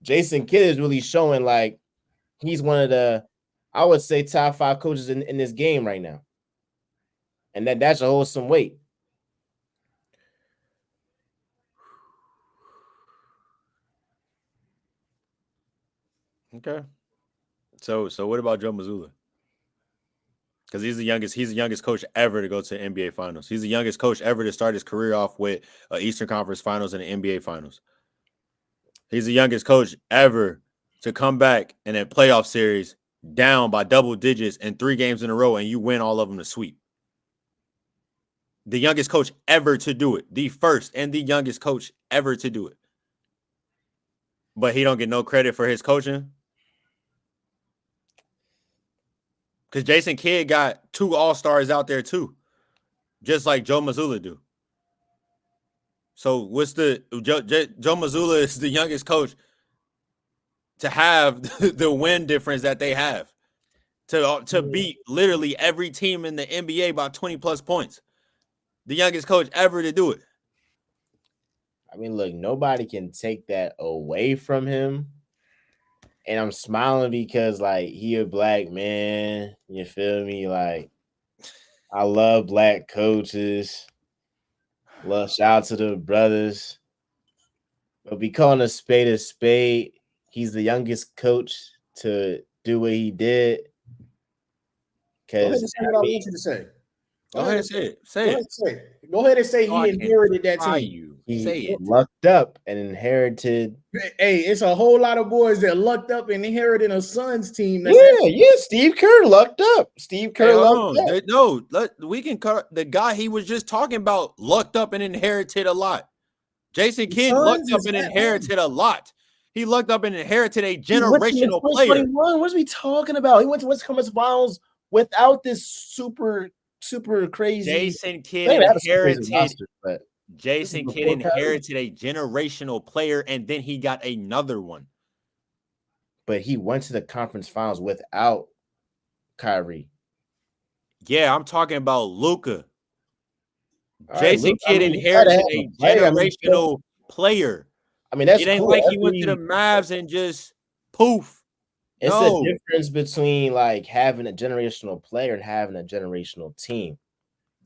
Jason Kidd is really showing like he's one of the, I would say, top 5 coaches in this game right now. And that should hold some weight. Okay. So what about Joe Mazzulla? Because he's the youngest coach ever to go to the NBA Finals. He's the youngest coach ever to start his career off with Eastern Conference Finals and the NBA Finals. He's the youngest coach ever to come back in a playoff series down by double digits in 3 games in a row, and you win all of them to sweep. The youngest coach ever to do it. The first and the youngest coach ever to do it. But he don't get no credit for his coaching. Because Jason Kidd got 2 All-Stars out there too, just like Joe Mazzulla do. So what's the Joe Mazzulla is the youngest coach to have the win difference that they have to beat literally every team in the NBA by 20 plus points. The youngest coach ever to do it. I mean, look, nobody can take that away from him. And I'm smiling because, like, he a black man. You feel me? Like, I love black coaches. Shout out to the brothers. But be calling a spade, he's the youngest coach to do what he did. Because what I need you to say. Go ahead and say it. Say it. Go ahead and say he inherited that team. He lucked up and inherited. Hey, it's a whole lot of boys that lucked up and inherited a Suns team. Yeah. Steve Kerr lucked up. Lucked up. No, we can cut the guy he was just talking about. Lucked up and inherited a lot. Jason Kidd lucked up and inherited a lot. He lucked up and inherited a generational player. What's we talking about? He went to West Conference Finals without this super crazy. Jason Kidd inherited. Jason Kidd inherited a generational player, and then he got another one. But he went to the conference finals without Kyrie. Yeah, I'm talking about Luka. Jason Kidd inherited a generational player. I mean, that's it ain't cool. like he went to the Mavs and just poof. It's a difference between like having a generational player and having a generational team.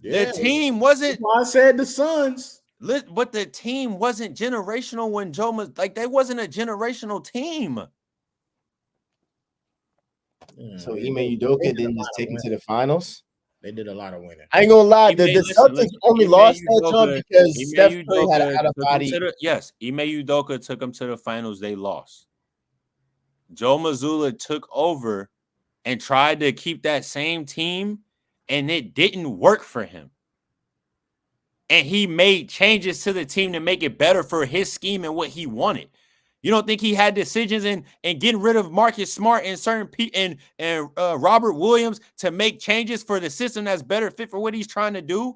Yeah. The team wasn't. I said the Suns, but the team wasn't generational when Joe was like. They wasn't a generational team. So Ime Udoka didn't just take him to the finals. They did a lot of winning. I ain't gonna lie. The Celtics only lost that jump because Steph Curry had an out of body. Yes, Ime Udoka took them to the finals. They lost. Joe Mazzulla took over and tried to keep that same team, and it didn't work for him. And he made changes to the team to make it better for his scheme and what he wanted. You don't think he had decisions in getting rid of Marcus Smart and certain and Robert Williams to make changes for the system that's better fit for what he's trying to do?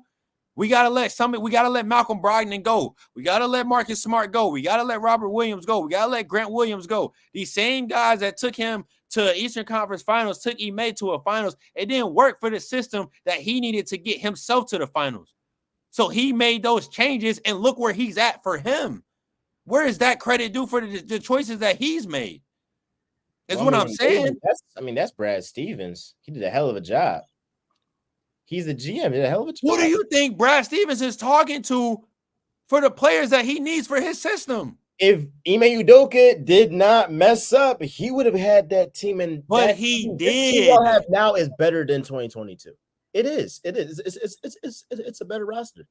We gotta let Malcolm Brogdon go. We gotta let Marcus Smart go. We gotta let Robert Williams go. We gotta let Grant Williams go. These same guys that took him to Eastern Conference Finals, took Ime to a finals. It didn't work for the system that he needed to get himself to the finals. So he made those changes, and look where he's at for him. Where is that credit due for the choices that he's made? That's what I'm saying. That's Brad Stevens. He did a hell of a job. He's the GM. He did a hell of a job. Who do you think Brad Stevens is talking to for the players that he needs for his system? If Ime Udoka did not mess up, he would have had that team. But he did. The team y'all have now is better than 2022. It is. It's a better roster.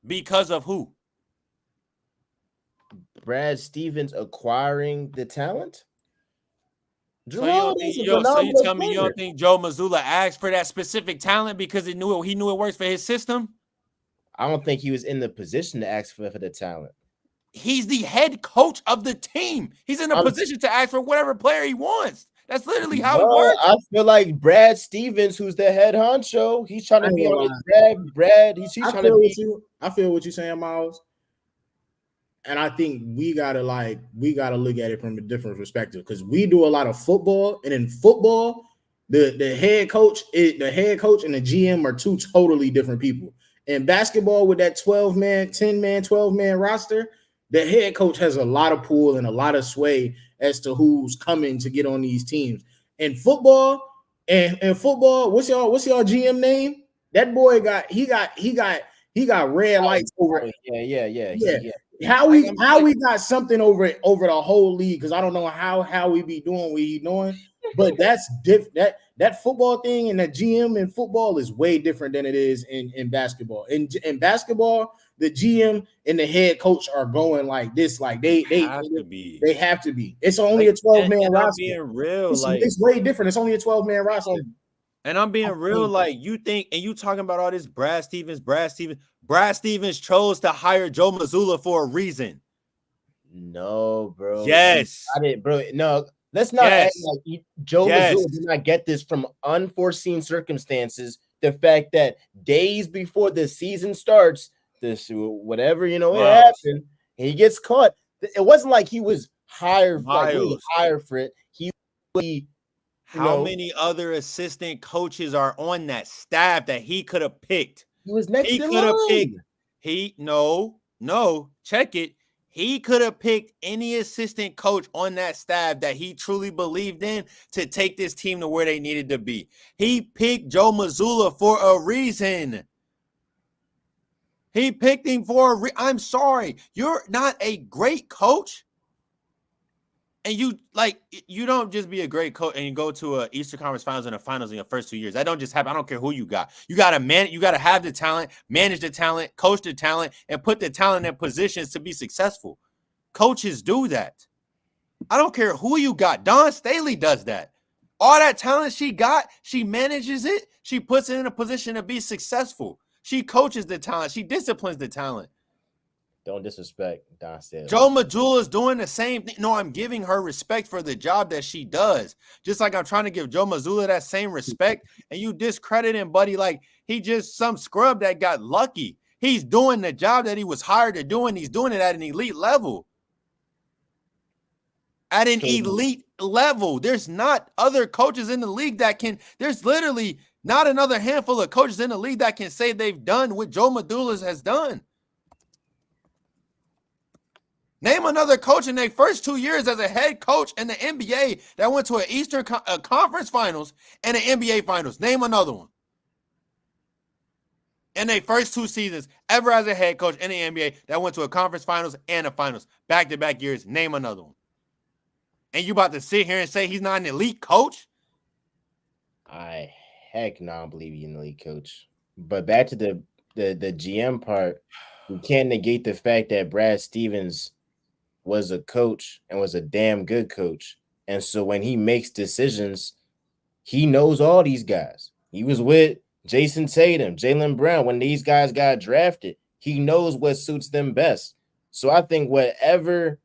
Because of who? Brad Stevens acquiring the talent. So you tell me you don't think Joe Mazzulla asked for that specific talent because he knew it works for his system? I don't think he was in the position to ask for the talent. He's the head coach of the team. He's in a position to ask for whatever player he wants. That's literally how it works. I feel like Brad Stevens, who's the head honcho, he's trying to be on his Brad. He's trying to be. I feel what you're saying, Miles. And I think we gotta look at it from a different perspective because we do a lot of football, and in football, the head coach and the GM are two totally different people. In basketball, with that 12-man, 10-man, 12-man roster, the head coach has a lot of pull and a lot of sway as to who's coming to get on these teams. In football, and football, what's y'all GM name? That boy got red lights over. Yeah. Yeah, I, how we got something over the whole league, because I don't know how we be doing what he doing, but that's that football thing and that GM in football is way different than it is in basketball. In basketball, the GM and the head coach are going like this, like Have to be. they have to be. It's only Like, a 12-man and I'm roster. being real, like, It's way different. It's only a 12-man roster. and I'm being real, like, you think, and you talking about all this Brad Stevens chose to hire Joe Mazulla for a reason. no, bro. Yes. I didn't, bro. No, let's not act like Joe Mazulla did not get this from unforeseen circumstances. The fact that days before the season starts, this whatever it happened, he gets caught. It wasn't like he was hired, like he was hired for it. How many other assistant coaches are on that staff that he could have picked? He was next in line. Check it. He could have picked any assistant coach on that staff that he truly believed in to take this team to where they needed to be. He picked Joe Mazulla for a reason. He picked him for I'm sorry. You're not a great coach. And you don't just be a great coach and you go to a Eastern Conference Finals and the finals in your first 2 years. That don't just happen. I don't care who you got. You got to have the talent, manage the talent, coach the talent, and put the talent in positions to be successful. Coaches do that. I don't care who you got. Dawn Staley does that. All that talent she got, she manages it. She puts it in a position to be successful. She coaches the talent. She disciplines the talent. Don't disrespect Dawn Staley. Joe Mazulla is doing the same thing. No, I'm giving her respect for the job that she does. Just like I'm trying to give Joe Mazulla that same respect. And you discredit him, buddy, like he just some scrub that got lucky. He's doing the job that he was hired to do, and he's doing it at an elite level. At an elite level. There's not other coaches in the league that can. There's literally not another handful of coaches in the league that can say they've done what Joe Mazulla has done. Name another coach in their first 2 years as a head coach in the NBA that went to an Eastern Conference Finals and an NBA Finals. Name another one. In their first 2 seasons ever as a head coach in the NBA that went to a Conference Finals and a Finals. Back-to-back years. Name another one. And you about to sit here and say he's not an elite coach? I don't believe he's an elite coach. But back to the GM part, we can't negate the fact that Brad Stevens was a coach and was a damn good coach. And so when he makes decisions, he knows all these guys. He was with Jason Tatum, Jaylen Brown. When these guys got drafted, he knows what suits them best. So I think whatever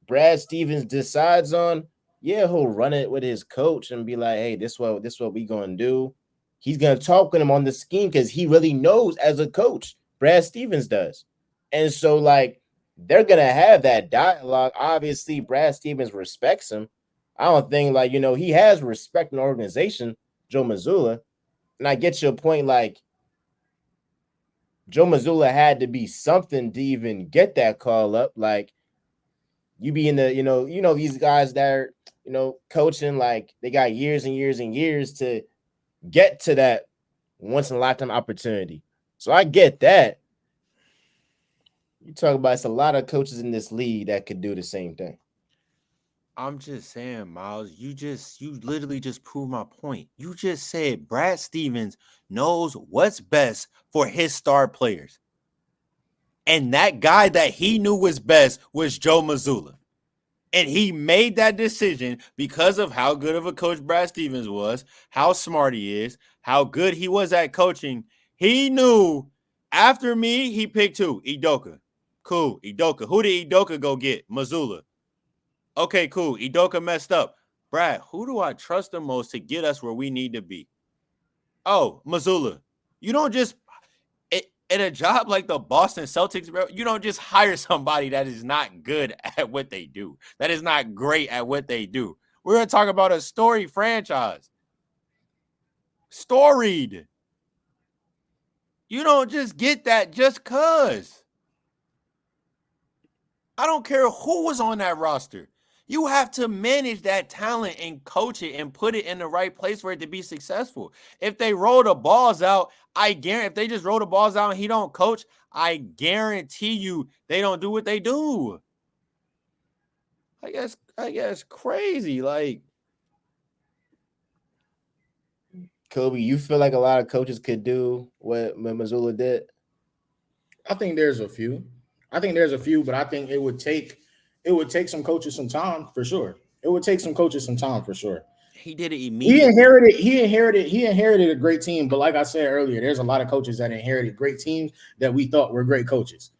Brad Stevens decides on, yeah, he'll run it with his coach and be like, hey, this what we gonna do. He's gonna talk with him on the scheme because he really knows as a coach, Brad Stevens does. And so, like, they're gonna have that dialogue. Obviously, Brad Stevens respects him. I don't think, like, he has respect in the organization, Joe Mazulla. And I get your point, like, Joe Mazulla had to be something to even get that call up. Like, you be in the, these guys that are, coaching, like, they got years and years and years to get to that once in a lifetime opportunity. So I get that. You talk about it's a lot of coaches in this league that could do the same thing. I'm just saying, Miles, you literally just proved my point. You just said Brad Stevens knows what's best for his star players. And that guy that he knew was best was Joe Mazulla. And he made that decision because of how good of a coach Brad Stevens was, how smart he is, how good he was at coaching. He knew after me, he picked who? Udoka. Cool, Udoka. Who did Udoka go get? Mazulla. Okay, cool. Udoka messed up. Brad, who do I trust the most to get us where we need to be? Oh, Mazulla. You don't just in a job like the Boston Celtics, bro, you don't just hire somebody that is not good at what they do. That is not great at what they do. We're going to talk about a storied franchise. Storied. You don't just get that just because. I don't care who was on that roster. You have to manage that talent and coach it and put it in the right place for it to be successful. If they roll the balls out, I guarantee if they just roll the balls out and he don't coach, I guarantee you they don't do what they do. I guess crazy. Like, Kobe, you feel like a lot of coaches could do what Mazulla did? I think there's a few. But I think it would take some coaches some time for sure. It would take some coaches some time for sure. he did it He immediately. inherited a great team, but like I said earlier, there's a lot of coaches that inherited great teams that we thought were great coaches.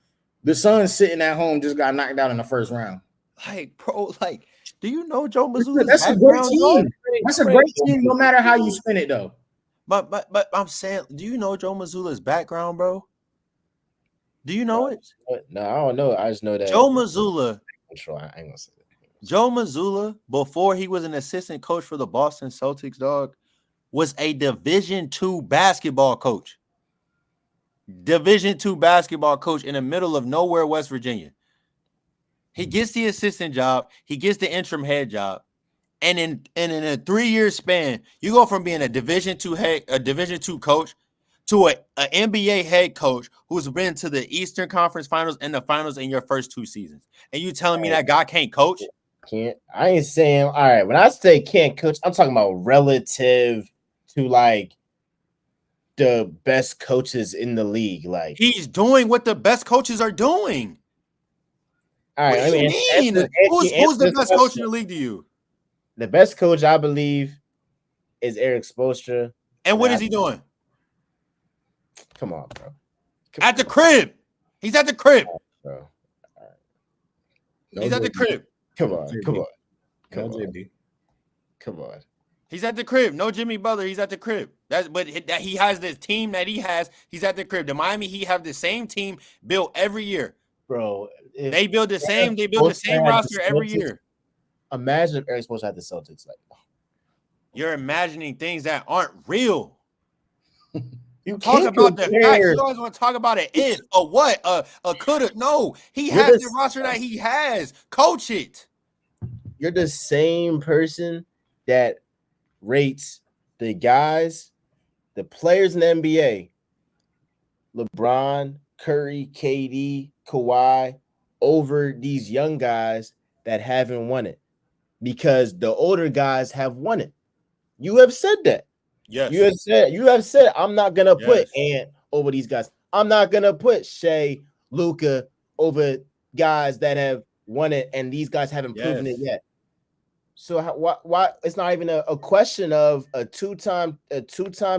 The Suns sitting at home just got knocked out in the first round. Like, bro, like, do you know Joe Mazzulla's That's a great background, dog? team. That's a great team, no matter how you spin it, though. But I'm saying, do you know Joe Mazzulla's background, bro? Do you know it? No, I don't know. I just know that Joe Mazzulla. I ain't gonna say that. Joe Mazzulla, before he was an assistant coach for the Boston Celtics, dog, was a Division II basketball coach. Division II basketball coach in the middle of nowhere, West Virginia. He gets the assistant job. He gets the interim head job. And in a 3-year span, you go from being a Division II coach to an NBA head coach who's been to the Eastern Conference Finals and the finals in your first 2 seasons. And you telling me that guy can't coach? Can't. I ain't saying, all right, when I say can't coach, I'm talking about relative to like the best coaches in the league. Like, he's doing what the best coaches are doing. all right, What do you mean? Who's the best coach in the league to you? The best coach, I believe, is Eric Spoelstra. And what is he doing? Come on, bro. At the crib. He's at the crib. Bro. He's at the crib. Come on. He's at the crib. No Jimmy Butler. He's at the crib. But he has this team that he has. He's at the crib. The Miami Heat have the same team built every year. Bro. They build the same roster every year. Imagine if Eric Spoelstra had the Celtics. Like, you're imagining things that aren't real. You talk about the facts. You always want to talk about an if, a what, a coulda. No, he has the roster that he has. Coach it. You're the same person that rates the guys, the players in the NBA, LeBron, Curry, KD, Kawhi, over these young guys that haven't won it. Because the older guys have won it. You have said that. Yes. You have said I'm not gonna put Ant over these guys. I'm not gonna put Shea, Luka over guys that have won it, and these guys haven't proven it yet. So why it's not even a question of a two-time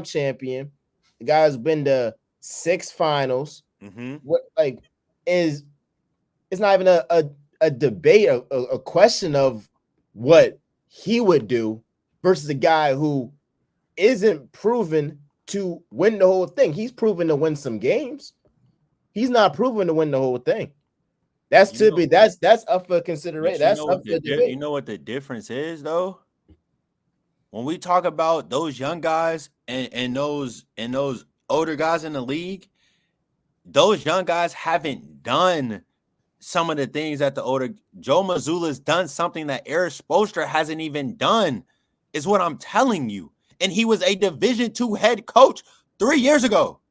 champion. The guy's been to 6 finals. Mm-hmm. What like is it's not even a debate, a question of what he would do versus a guy who isn't proven to win the whole thing. He's proven to win some games. He's not proven to win the whole thing. That's up for consideration. That's up for debate. You know what the difference is, though? When we talk about those young guys and those older guys in the league, those young guys haven't done some of the things that the older Joe Mazzulla's done, something that Eric Spoelstra hasn't even done, is what I'm telling you. And he was a Division II head coach 3 years ago.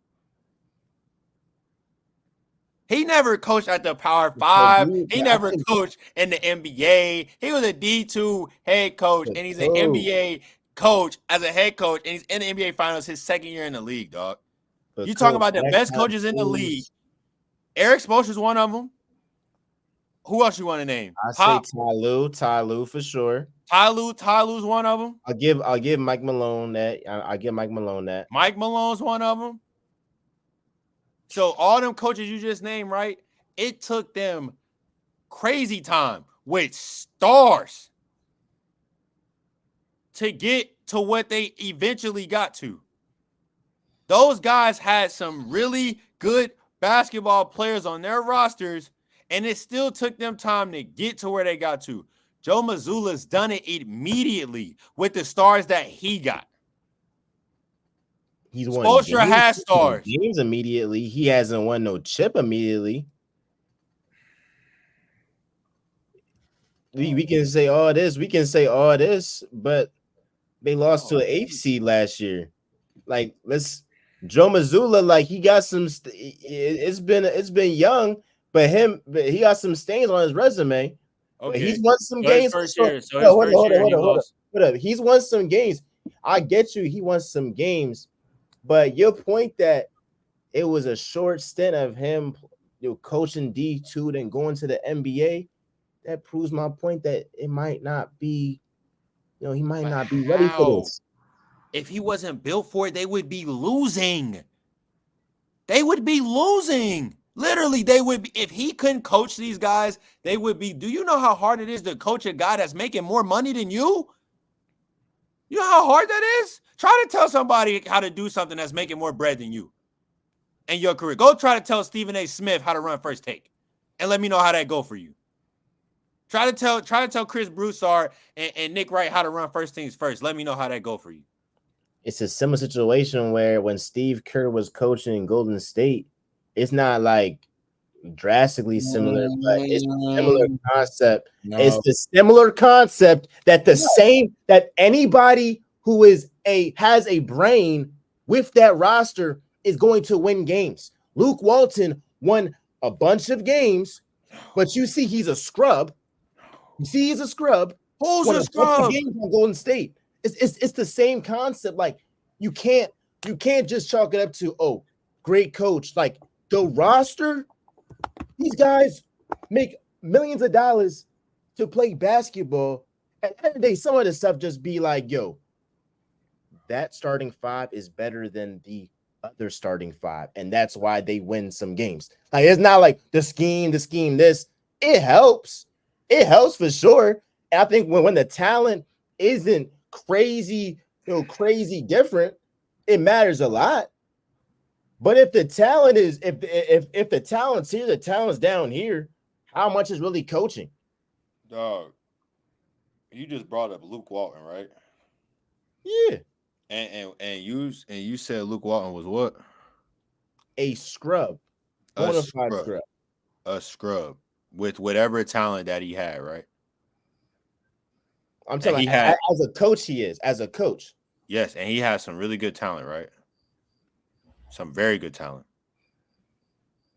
He never coached at the Power 5. He never coached in the NBA. He was a D2 head coach, and he's an NBA coach as a head coach, and he's in the NBA Finals his second year in the league, dog. You talking about the best coaches in the league. Eric Spoelstra's one of them. Who else you want to name? I say Ty Lue for sure. Ty Lue's one of them. I'll give Mike Malone that. I'll give Mike Malone that. Mike Malone's one of them. So all them coaches you just named, right? It took them crazy time with stars to get to what they eventually got to. Those guys had some really good basketball players on their rosters, and it still took them time to get to where they got to. Joe Mazzulla's done it immediately with the stars that he got. He's won Spoelstra has stars. Games immediately. He hasn't won no chip immediately. we can say all this, but they lost to Oh, an eighth seed last year. Like, Joe Mazulla, like he got some. It's been young, but he got some stains on his resume. But okay. he's won some So his games. first So year, so his first year he hold lost. up. He's won some games. I get you. He won some games, but your point that it was a short stint of him, coaching D2, then going to the NBA. That proves my point that it might not be. He might But not be ready for how? this. If he wasn't built for it, they would be losing. They would be losing. Literally, they would be. If he couldn't coach these guys, they would be. Do you know how hard it is to coach a guy that's making more money than you? You know how hard that is? Try to tell somebody how to do something that's making more bread than you in your career. Go try to tell Stephen A. Smith how to run First Take, and let me know how that go for you. Try to tell Chris Broussard and Nick Wright how to run First Things First. Let me know how that go for you. It's a similar situation where when Steve Kerr was coaching in Golden State, it's not like drastically similar, but it's a similar concept. No. It's the similar concept that that anybody who has a brain with that roster is going to win games. Luke Walton won a bunch of games, but you see he's a scrub. You see he's a scrub. Who's Won a bunch of scrub? games on Golden State. It's the same concept. Like you can't just chalk it up to great coach. Like the roster, these guys make millions of dollars to play basketball. At the end of the day, some of the stuff just be like, that starting five is better than the other starting five, and that's why they win some games. Like it's not like the scheme. This it helps for sure. And I think when the talent isn't crazy different, it matters a lot. But if the talent is if the talent's here, the talent's down here, how much is really coaching? Dog, you just brought up Luke Walton, right? Yeah. And you said Luke Walton was what? A scrub. Bona fide scrub. A scrub with whatever talent that he had, right? I'm telling you, as a coach, he is. As a coach. Yes, and he has some really good talent, right? Some very good talent.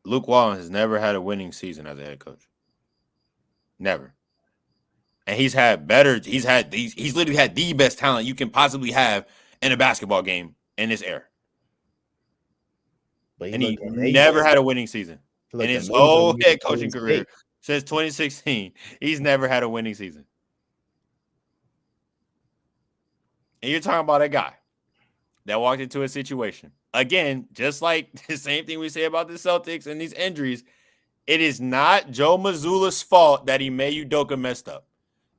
Luke Walton has never had a winning season as a head coach. Never. And he's literally had the best talent you can possibly have in a basketball game in this era. But and he never had a winning season in his whole head coaching career since 2016. He's never had a winning season. And you're talking about a guy that walked into a situation. Again, just like the same thing we say about the Celtics and these injuries, it is not Joe Mazzulla's fault that Ime Udoka messed up.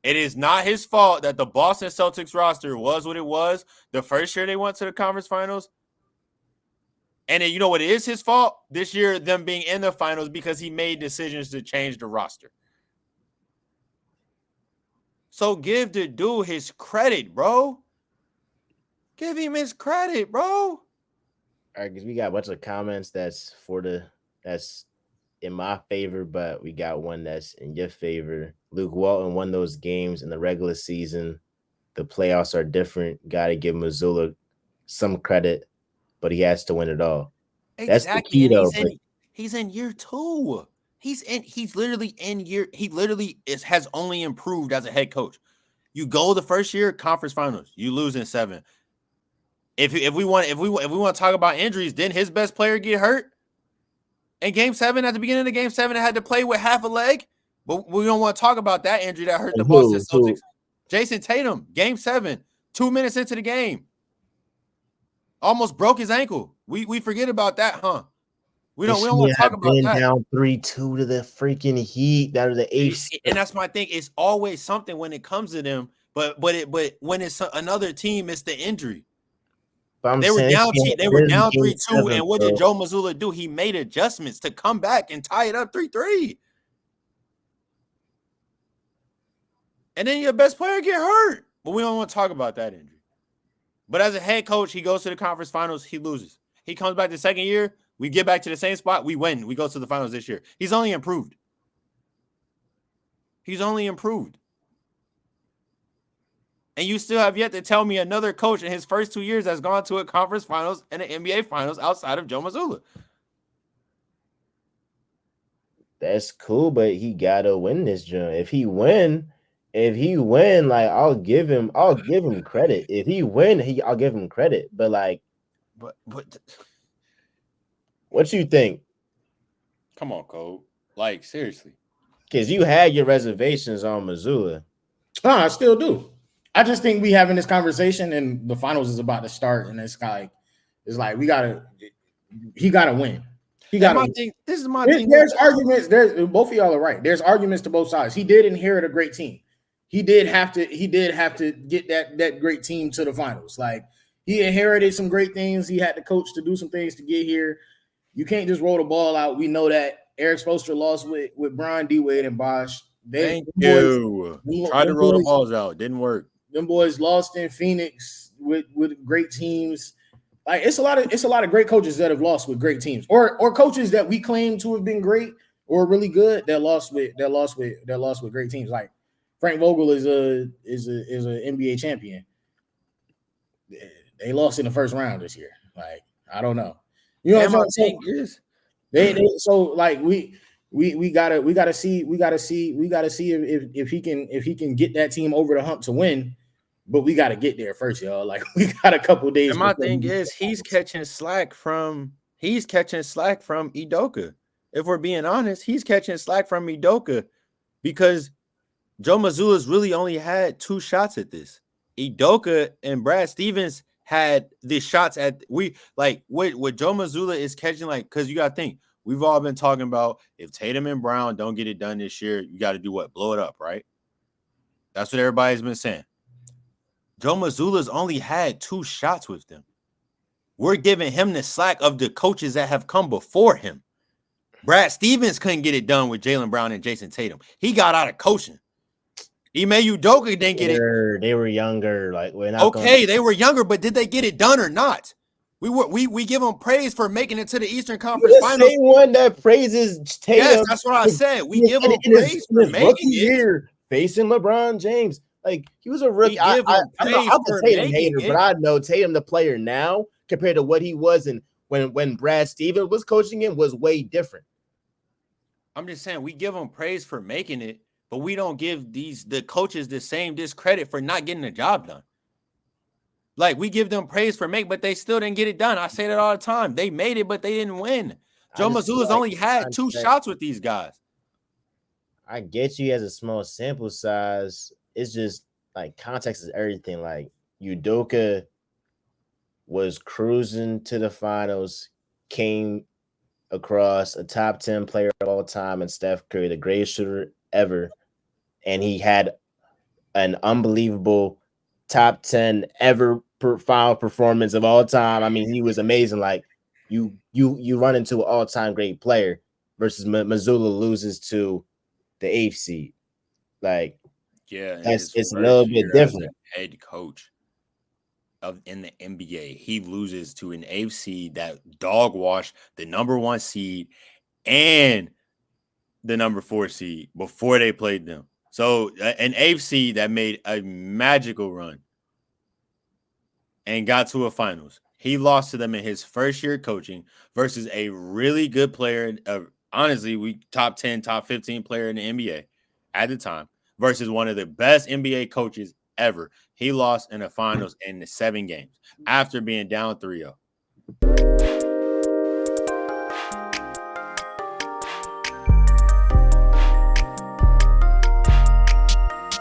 It is not his fault that the Boston Celtics roster was what it was the first year they went to the conference finals. And then you know what it is his fault? This year, them being in the finals because he made decisions to change the roster. So give the dude his credit, bro. Give him his credit, bro. All right, because we got a bunch of comments that's in my favor, but we got one that's in your favor. Luke Walton won those games in the regular season. The playoffs are different. Got to give Mazulla some credit, but he has to win it all. Exactly. That's the key, though. He's in year 2. He's literally in year. He literally has only improved as a head coach. You go the first year conference finals, you lose in 7. If we want to talk about injuries, didn't his best player get hurt in game 7 at the beginning of game 7 and had to play with half a leg? But we don't want to talk about that injury that hurt the Boston Celtics. Jason Tatum, game 7, 2 minutes into the game, almost broke his ankle. We forget about that, huh? We don't want to talk about that. Down 3-2 to the freaking Heat out of the eighth. And that's my thing. It's always something when it comes to them, but when it's another team, it's the injury. They were down 3-2, and what did Joe Mazzulla do? He made adjustments to come back and tie it up 3-3. And then your best player get hurt. But we don't want to talk about that injury. But as a head coach, he goes to the conference finals, he loses. He comes back the second year, we get back to the same spot, we win. We go to the finals this year. He's only improved. And you still have yet to tell me another coach in his first 2 years has gone to a conference finals and an NBA finals outside of Joe Mazzulla. That's cool, but he gotta win this joint. If he win, like I'll give him credit. If he win, I'll give him credit. But like, but what you think? Come on, Cole. Like, seriously. Because you had your reservations on Mazulla. I still do. I just think we having this conversation and the finals is about to start, and it's like he gotta win. He got this is my thing. There's arguments. Both of y'all are right. There's arguments to both sides. He did inherit a great team. He did have to get that great team to the finals. Like, he inherited some great things. He had to coach to do some things to get here. You can't just roll the ball out. We know that Eric Spoelstra lost with Brian D. Wade and Bosh. Thank you. Tried to roll the balls out. Didn't work. Them boys lost in Phoenix with great teams. Like, it's a lot of great coaches that have lost with great teams, or coaches that we claim to have been great or really good that lost with great teams. Like, Frank Vogel is an NBA champion. They lost in the first round this year. Like, I don't know. You know what I'm saying? So like we gotta see if he can get that team over the hump to win. But we got to get there first, y'all. Like, we got a couple days. And my thing is, he's catching slack from Udoka. If we're being honest, he's catching slack from Udoka because Joe Mazzulla's really only had 2 shots at this. Udoka and Brad Stevens had the shots at what Joe Mazzulla is catching, like, because you got to think, we've all been talking about if Tatum and Brown don't get it done this year, you got to do what? Blow it up, right? That's what everybody's been saying. Joe Mazzulla's only had 2 shots with them. We're giving him the slack of the coaches that have come before him. Brad Stevens couldn't get it done with Jaylen Brown and Jason Tatum. He got out of coaching. Ime Udoka didn't get it. They were younger. Like, we're not okay, they were younger, but did they get it done or not? We give them praise for making it to the Eastern Conference Finals. The same one that praises Tatum. Yes, that's what I said. We give them praise for making it. Year facing LeBron James. Like, he was a rookie. I'm a Tatum hater, but I know Tatum, the player now, compared to what he was when Brad Stevens was coaching him, was way different. I'm just saying, we give them praise for making it, but we don't give the coaches the same discredit for not getting the job done. Like, we give them praise for but they still didn't get it done. I say that all the time. They made it, but they didn't win. Joe Mazzulla's only had 2 shots with these guys. I get you as a small sample size. It's just like context is everything. Like, Udoka was cruising to the finals, came across a top 10 player of all time and Steph Curry, the greatest shooter ever. And he had an unbelievable top 10 ever final performance of all time. I mean, he was amazing. Like, you run into an all-time great player versus Mazzulla loses to the 8th seed. Like, yeah, it's a little bit different. Head coach in the NBA, he loses to an 8th seed that dog washed the number 1 seed and the number 4 seed before they played them. So an 8th seed that made a magical run and got to a finals. He lost to them in his first year coaching versus a really good player. Honestly, we top 10, top 15 player in the NBA at the time versus one of the best NBA coaches ever. He lost in the finals in the 7 games after being down 3-0.